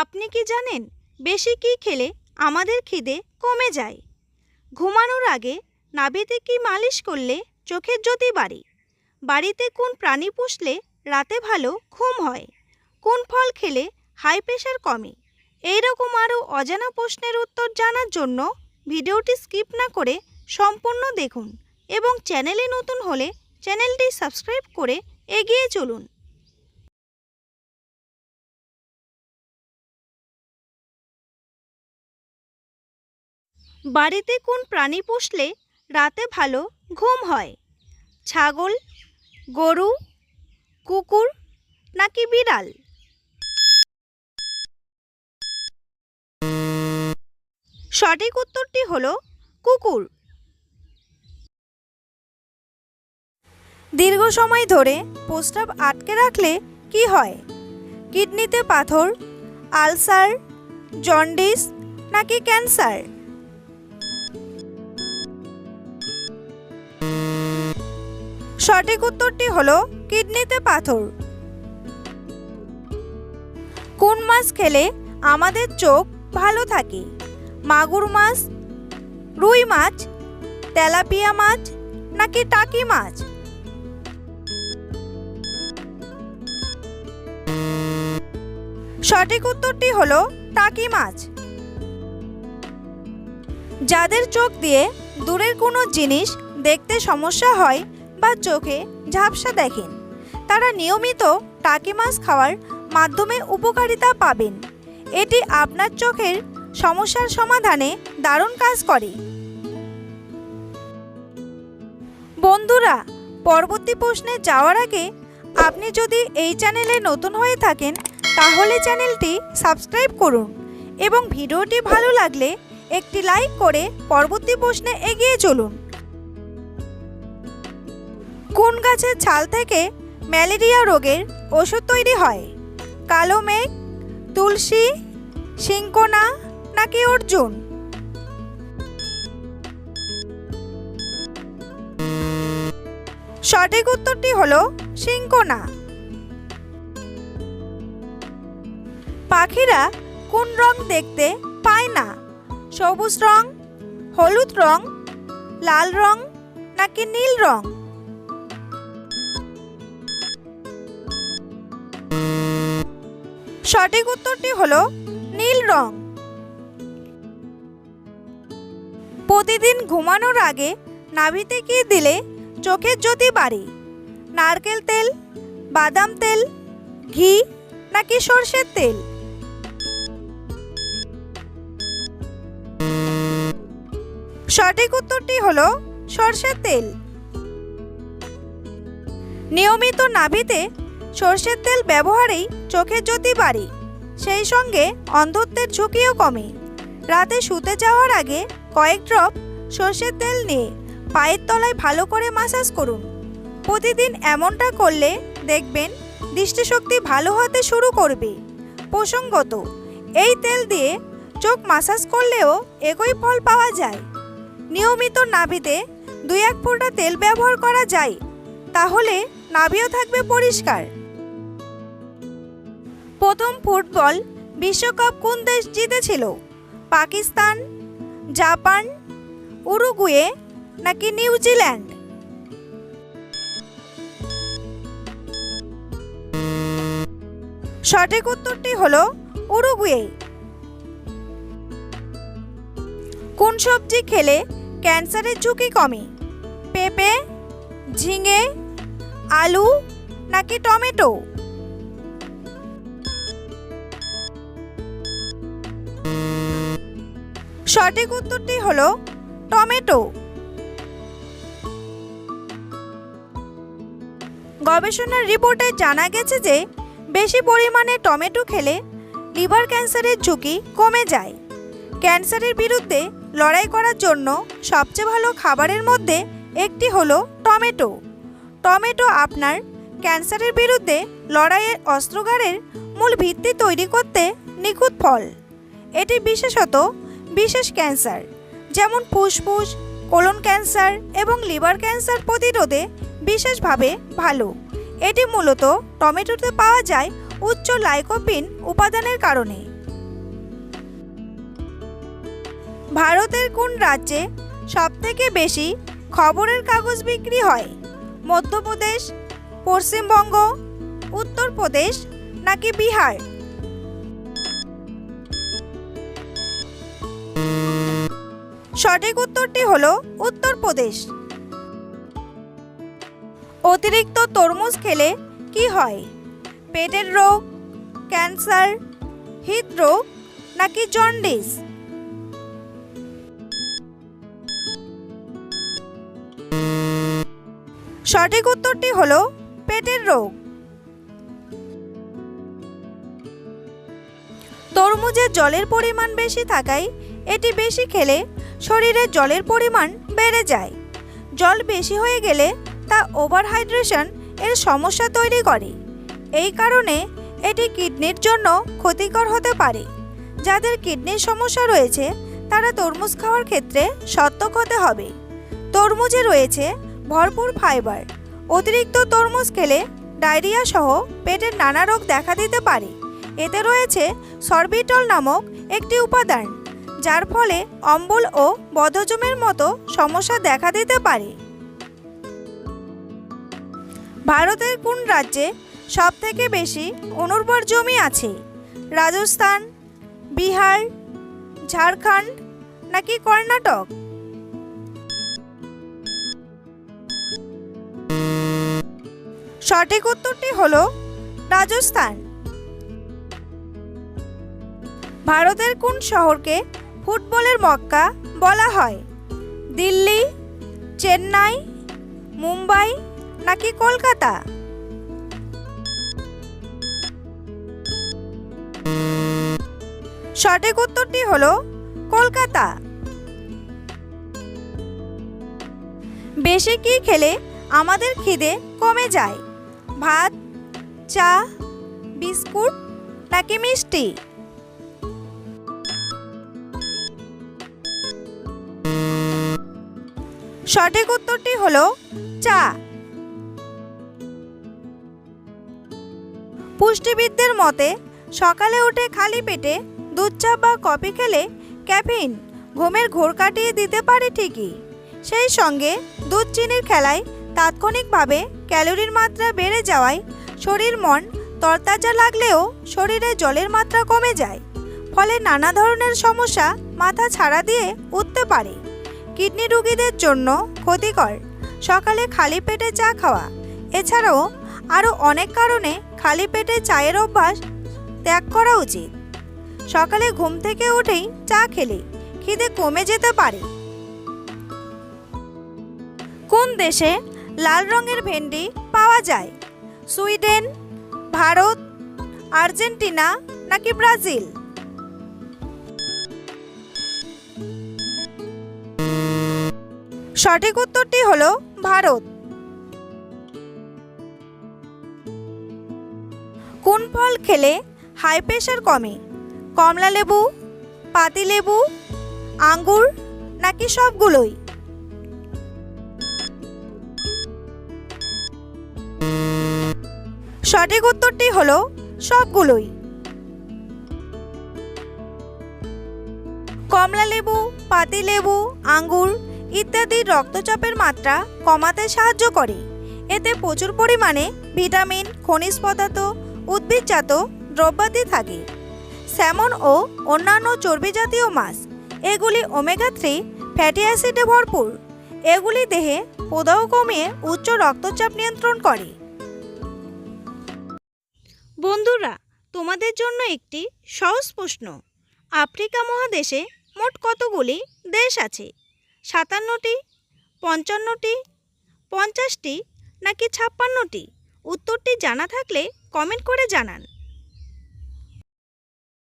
আপনি কি জানেন বেশি কি খেলে আমাদের খিদে কমে যায়? ঘুমানোর আগে নাভিতে কি মালিশ করলে চোখের জ্যোতি বাড়ে? বাড়িতে কোন প্রাণী পুষলে রাতে ভালো ঘুম হয়? কোন ফল খেলে হাই প্রেশার কমে? এইরকম আরও অজানা প্রশ্নের উত্তর জানার জন্য ভিডিওটি স্কিপ না করে সম্পূর্ণ দেখুন এবং চ্যানেলে নতুন হলে চ্যানেলটি সাবস্ক্রাইব করে এগিয়ে চলুন। বাড়িতে কোন প্রাণী পুষলে রাতে ভালো ঘুম হয়? ছাগল, গরু, কুকুর নাকি বিড়াল? সঠিক উত্তরটি হলো কুকুর। দীর্ঘ সময় ধরে প্রস্রাব আটকে রাখলে কি হয়? কিডনিতে পাথর, আলসার, জন্ডিস নাকি ক্যান্সার? সঠিক উত্তরটি হলো কিডনিতে পাথর। কোন মাছ খেলে আমাদের চোখ ভালো থাকে? মাগুর মাছ, রুই মাছ, তেলাপিয়া মাছ নাকি টাকি মাছ? সঠিক উত্তরটি হলো টাকি মাছ। যাদের চোখ দিয়ে দূরের কোনো জিনিস দেখতে সমস্যা হয় বা চোখে ঝাপসা দেখেন, তারা নিয়মিত টাকি মাছ খাওয়ার মাধ্যমে উপকারিতা পাবেন। এটি আপনার চোখের সমস্যার সমাধানে দারুণ কাজ করে। বন্ধুরা, পরবর্তী প্রশ্নে যাওয়ার আগে আপনি যদি এই চ্যানেলে নতুন হয়ে থাকেন তাহলে চ্যানেলটি সাবস্ক্রাইব করুন এবং ভিডিওটি ভালো লাগলে একটি লাইক করে পরবর্তী প্রশ্নে এগিয়ে চলুন। কোন গাছের ছাল থেকে ম্যালেরিয়া রোগের ওষুধ তৈরি হয়? কালো মেঘ, তুলসী, সিংকোনা নাকি অর্জুন? সঠিক উত্তরটি হলো সিংকোনা। পাখিরা কোন রং দেখতে পায় না? সবুজ রং, হলুদ রং, লাল রং নাকি নীল রং? সঠিক উত্তরটি হলো নীল রং। প্রতিদিন ঘুমানোর আগে নাভিতে কি দিলে চোখের জ্যোতি বাড়ে? নারকেল তেল, বাদাম তেল, ঘি নাকি সরষের তেল? সঠিক উত্তরটি হলো সরষের তেল। নিয়মিত নাভিতে সরষের তেল ব্যবহারেই চোখের জ্যোতি বাড়ে, সেই সঙ্গে অন্ধত্বের ঝুঁকিও কমে। রাতে শুতে যাওয়ার আগে কয়েক ড্রপ সরষের তেল নিয়ে পায়ের তলায় ভালো করে মাসাজ করুন। প্রতিদিন এমনটা করলে দেখবেন দৃষ্টিশক্তি ভালো হতে শুরু করবে। প্রসঙ্গত, এই তেল দিয়ে চোখ মাসাজ করলেও একই ফল পাওয়া যায়। নিয়মিত নাভিতে 2-1 ফোঁটা তেল ব্যবহার করা যায়, তাহলে নাভিও থাকবে পরিষ্কার। প্রথম ফুটবল বিশ্বকাপ কোন দেশ জিতেছিল? পাকিস্তান, জাপান, উরুগুয়ে নাকি নিউজিল্যান্ড? সঠিক উত্তরটি হলো উরুগুয়ে। কোন সবজি খেলে ক্যান্সারের ঝুঁকি কমে? পেঁপে, ঝিঙে, আলু নাকি টমেটো? সঠিক উত্তরটি হলো টমেটো। গবেষণার রিপোর্টে জানা গেছে যে বেশি পরিমাণে টমেটো খেলে লিভার ক্যান্সারের ঝুঁকি কমে যায়। ক্যান্সারের বিরুদ্ধে লড়াই করার জন্য সবচেয়ে ভালো খাবারের মধ্যে একটি হলো টমেটো। টমেটো আপনার ক্যান্সারের বিরুদ্ধে লড়াইয়ের অস্ত্রাগারের মূল ভিত্তি তৈরি করতে নিখুঁত ফল। এটি বিশেষত বিশেষ ক্যান্সার যেমন ফুসফুস, কোলন ক্যান্সার এবং লিভার ক্যান্সার প্রতিরোধে বিশেষভাবে ভালো। এটি মূলত টমেটোতে পাওয়া যায় উচ্চ লাইকোপিন উপাদানের কারণে। ভারতের কোন রাজ্যে সবথেকে বেশি খবরের কাগজ বিক্রি হয়? মধ্যপ্রদেশ, পশ্চিমবঙ্গ, উত্তরপ্রদেশ নাকি বিহার? সঠিক উত্তরটি হলো উত্তরপ্রদেশ। অতিরিক্ত তরমুজ খেলে কি হয়? পেটের রোগ, ক্যান্সার, হৃদরোগ নাকি জন্ডিস? সঠিক উত্তরটি হলো পেটের রোগ। তরমুজে জলের পরিমাণ বেশি থাকায় এটি বেশি খেলে শরীরে জলের পরিমাণ বেড়ে যায়। জল বেশি হয়ে গেলে তা ওভারহাইড্রেশন এর সমস্যা তৈরি করে। এই কারণে এটি কিডনির জন্য ক্ষতিকর হতে পারে। যাদের কিডনির সমস্যা রয়েছে তারা তরমুজ খাওয়ার ক্ষেত্রে সতর্ক হতে হবে। তরমুজে রয়েছে ভরপুর ফাইবার। অতিরিক্ত তরমুজ খেলে ডায়রিয়া সহ পেটের নানা রোগ দেখা দিতে পারে। এতে রয়েছে সরবিটল নামক একটি উপাদান, যার ফলে অম্বল ও বদহজমের মতো সমস্যা দেখা দিতে পারে। ভারতের কোন রাজ্যে সবথেকে বেশি অনুর্বর জমি আছে? রাজস্থান, বিহার, ঝাড়খণ্ড নাকি কর্ণাটক? সঠিক উত্তরটি হলো রাজস্থান। ভারতের কোন শহরকে ফুটবলের মক্কা বলা হয়? দিল্লি, চেন্নাই, মুম্বাই নাকি কলকাতা? সঠিক উত্তরটি হলো কলকাতা। বেশি কি খেলে আমাদের খিদে কমে যায়? ভাত, চা, বিস্কুট নাকি মিষ্টি? সঠিক উত্তরটি হলো চা। পুষ্টিবিদদের মতে সকালে উঠে খালি পেটে দুধ চা বা কফি খেলে ক্যাফিন ঘুমের ঘোর কাটিয়ে দিতে পারে ঠিকই, সেই সঙ্গে দুধ চিনির খেলায় তাৎক্ষণিকভাবে ক্যালোরির মাত্রা বেড়ে যাওয়ায় শরীর মন তরতাজা লাগলেও শরীরে জলের মাত্রা কমে যায়, ফলে নানা ধরনের সমস্যা মাথা ছাড়া দিয়ে উঠতে পারে। কিডনি রোগীদের জন্য ক্ষতিকর সকালে খালি পেটে চা খাওয়া। এছাড়াও আরও অনেক কারণে খালি পেটে চায়ের অভ্যাস ত্যাগ করা উচিত। সকালে ঘুম থেকে উঠেই চা খেলে খিদে কমে যেতে পারে। কোন দেশে লাল রঙের ভেন্ডি পাওয়া যায়? সুইডেন, ভারত, আর্জেন্টিনা নাকি ব্রাজিল? সঠিক উত্তরটি হলো ভারত। কোন ফল খেলে হাই প্রেশার কমে? কমলা লেবু, পাতিলেবু, আঙ্গুর নাকি সবগুলোই? সঠিক উত্তরটি হলো সবগুলোই। কমলা লেবু, পাতিলেবু, আঙ্গুর ইত্যাদি রক্তচাপের মাত্রা কমাতে সাহায্য করে। এতে প্রচুর পরিমাণে ভিটামিন, খনিজ পদার্থ, উদ্ভিদজাত দ্রব্যাদি থাকে। স্যামন ও অন্যান্য চর্বি জাতীয় মাছ, এগুলি ওমেগা 3 ফ্যাটি অ্যাসিডে ভরপুর। এগুলি দেহে প্রদাহ কমিয়ে উচ্চ রক্তচাপ নিয়ন্ত্রণ করে। বন্ধুরা, তোমাদের জন্য একটি সহজ প্রশ্ন। আফ্রিকা মহাদেশে মোট কতগুলি দেশ আছে? 57টি, 55টি, 50টি নাকি 56টি? উত্তরটি জানা থাকলে কমেন্ট করে জানান।